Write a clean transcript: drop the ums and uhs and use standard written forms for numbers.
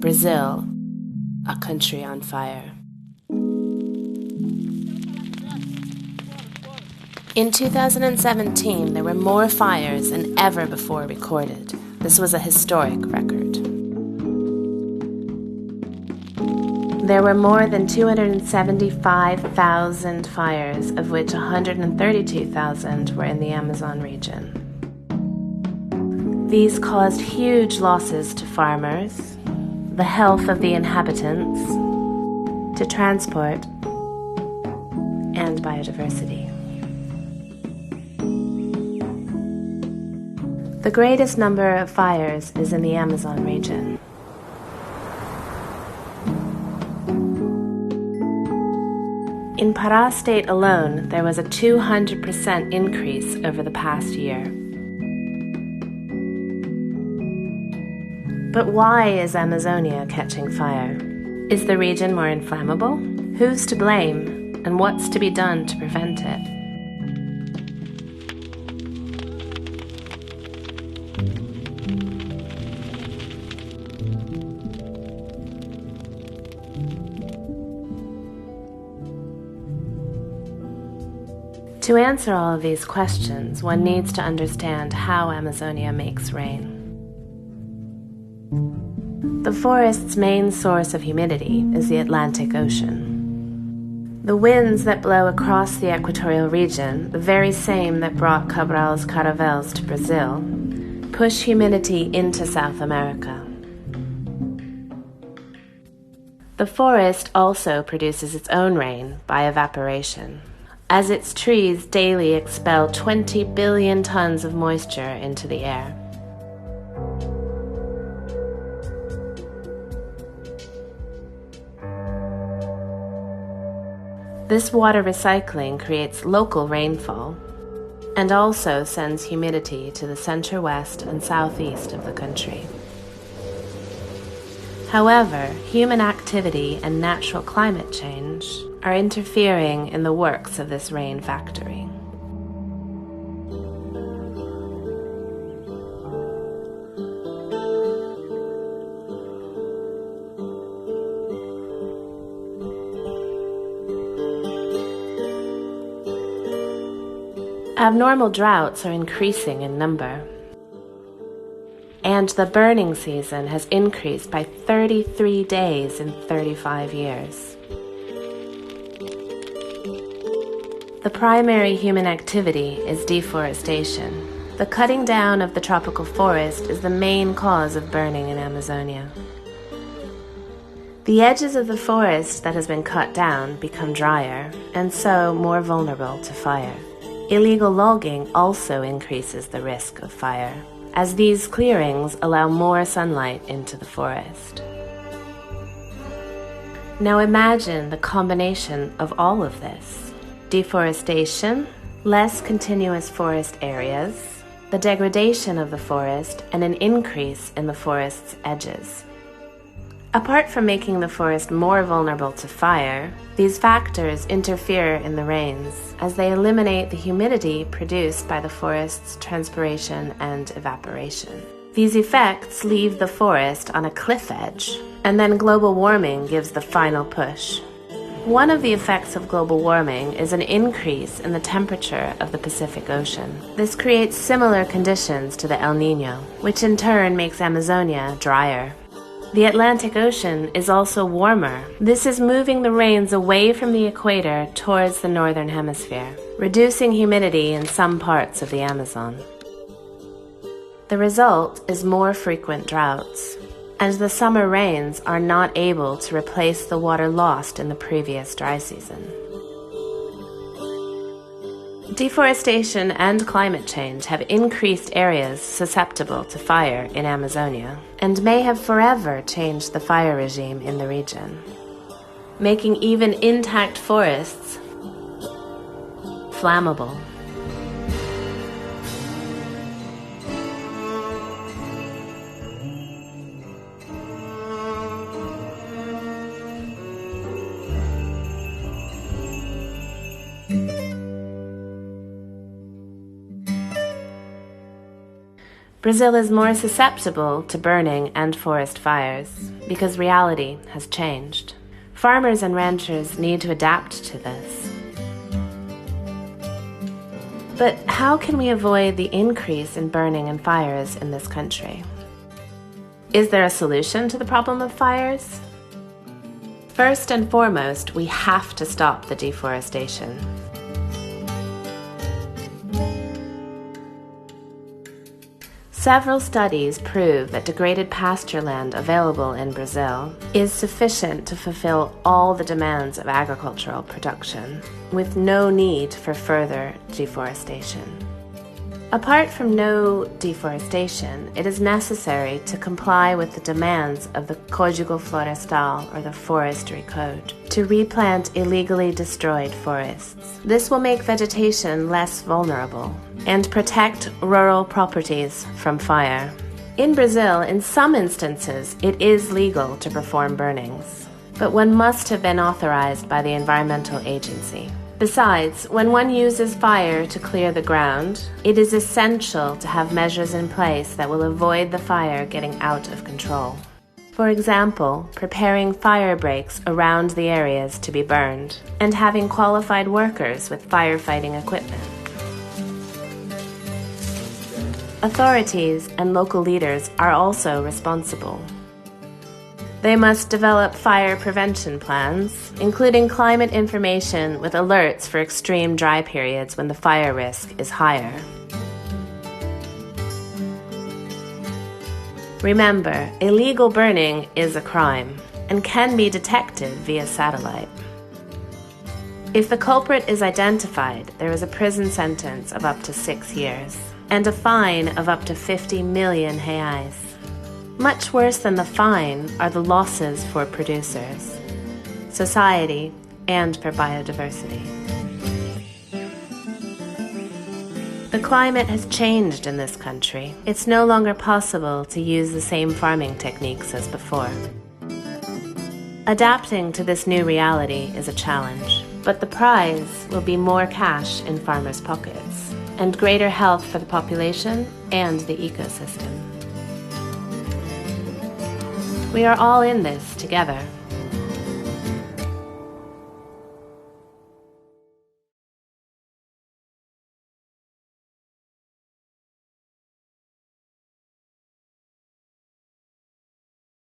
Brazil, a country on fire. In 2017, there were more fires than ever before recorded. This was a historic record. There were more than 275,000 fires, of which 132,000 were in the Amazon region. These caused huge losses to farmers, the health of the inhabitants, to transport, and biodiversity. The greatest number of fires is in the Amazon region. In Pará state alone, there was a 200% increase over the past year. But why is Amazonia catching fire? Is the region more inflammable? Who's to blame, and what's to be done to prevent it? To answer all of these questions, one needs to understand how Amazonia makes rain. The forest's main source of humidity is the Atlantic Ocean. The winds that blow across the equatorial region, the very same that brought Cabral's caravels to Brazil, push humidity into South America. The forest also produces its own rain by evaporation, as its trees daily expel 20 billion tons of moisture into the air. This water recycling creates local rainfall and also sends humidity to the center-west and southeast of the country. However, human activity and natural climate change are interfering in the works of this rain factory. Abnormal droughts are increasing in number, and the burning season has increased by 33 days in 35 years. The primary human activity is deforestation. The cutting down of the tropical forest is the main cause of burning in Amazonia. The edges of the forest that has been cut down become drier, and so more vulnerable to fire. Illegal logging also increases the risk of fire, as these clearings allow more sunlight into the forest. Now imagine the combination of all of this: deforestation, less continuous forest areas, the degradation of the forest, and an increase in the forest's edges. Apart from making the forest more vulnerable to fire, these factors interfere in the rains as they eliminate the humidity produced by the forest's transpiration and evaporation. These effects leave the forest on a cliff edge, and then global warming gives the final push. One of the effects of global warming is an increase in the temperature of the Pacific Ocean. This creates similar conditions to the El Niño, which in turn makes Amazonia drier. The Atlantic Ocean is also warmer. This is moving the rains away from the equator towards the northern hemisphere, reducing humidity in some parts of the Amazon. The result is more frequent droughts, and the summer rains are not able to replace the water lost in the previous dry season. Deforestation and climate change have increased areas susceptible to fire in Amazonia and may have forever changed the fire regime in the region, making even intact forests flammable. Brazil is more susceptible to burning and forest fires because reality has changed. Farmers and ranchers need to adapt to this. But how can we avoid the increase in burning and fires in this country? Is there a solution to the problem of fires? First and foremost, we have to stop the deforestation. Several studies prove that degraded pasture land available in Brazil is sufficient to fulfill all the demands of agricultural production, with no need for further deforestation. Apart from no deforestation, it is necessary to comply with the demands of the Código Florestal, or the Forestry Code, to replant illegally destroyed forests. This will make vegetation less vulnerable and protect rural properties from fire. In Brazil, in some instances, it is legal to perform burnings, but one must have been authorized by the environmental agency. Besides, when one uses fire to clear the ground, it is essential to have measures in place that will avoid the fire getting out of control. For example, preparing fire breaks around the areas to be burned, and having qualified workers with firefighting equipment. Authorities and local leaders are also responsible. They must develop fire prevention plans, including climate information with alerts for extreme dry periods when the fire risk is higher. Remember, illegal burning is a crime and can be detected via satellite. If the culprit is identified, there is a prison sentence of up to 6 years and a fine of up to 50 million reais. Much worse than the fine are the losses for producers, society, and for biodiversity. The climate has changed in this country. It's no longer possible to use the same farming techniques as before. Adapting to this new reality is a challenge, but the prize will be more cash in farmers' pockets and greater health for the population and the ecosystem. We are all in this together.